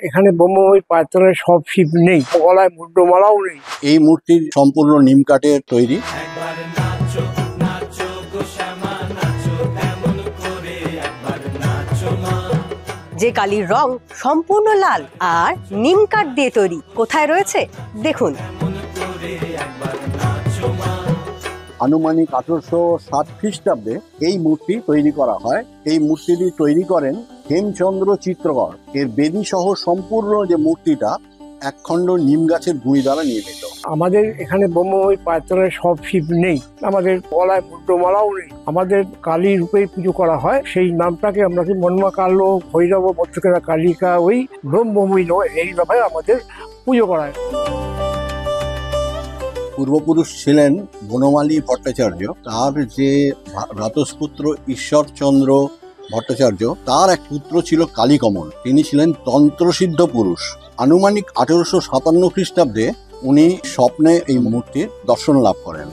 এখানে ব্রহ্মময়ী পায়তনের সব শিব নেই, গলায় মুদ্রমালাও নেই। এই মূর্তির সম্পূর্ণ নিম কাঠের তৈরি। যে কালির রং সম্পূর্ণ লাল আর নিম কাঠ দিয়ে তৈরি, কোথায় রয়েছে দেখুন। আনুমানিক 1860 খ্রিস্টাব্দে এই মূর্তি তৈরি করা হয়। এই মূর্তিটি তৈরি করেন হেমচন্দ্র চিত্রকর। এর বেদী সহ সম্পূর্ণ যে মূর্তিটা একখণ্ড নিম গাছের গুঁড়ি দ্বারা নির্মিত। আমাদের এখানে ব্রহ্মময়ী পায়তনের সব শিব নেই, আমাদের গলায় মুদ্রমালাও নেই। আমাদের কালী রূপেই পুজো করা হয়। সেই নামটাকে আমরা মনমা কালো ভৈরব মধ্যকেরা কালিকা, ওই ব্রহ্মময়ী নয়, এইভাবে আমাদের পুজো করা হয়। পূর্বপুরুষ ছিলেন বনমালী ভট্টাচার্য। তার যে ভ্রাতুষ্পুত্র ঈশ্বরচন্দ্র ভট্টাচার্য, তার এক পুত্র ছিল কালীকমল। তিনি ছিলেন তন্ত্রসিদ্ধ পুরুষ। আনুমানিক 1857 খ্রিস্টাব্দে উনি স্বপ্নে এই মূর্তির দর্শন লাভ করেন।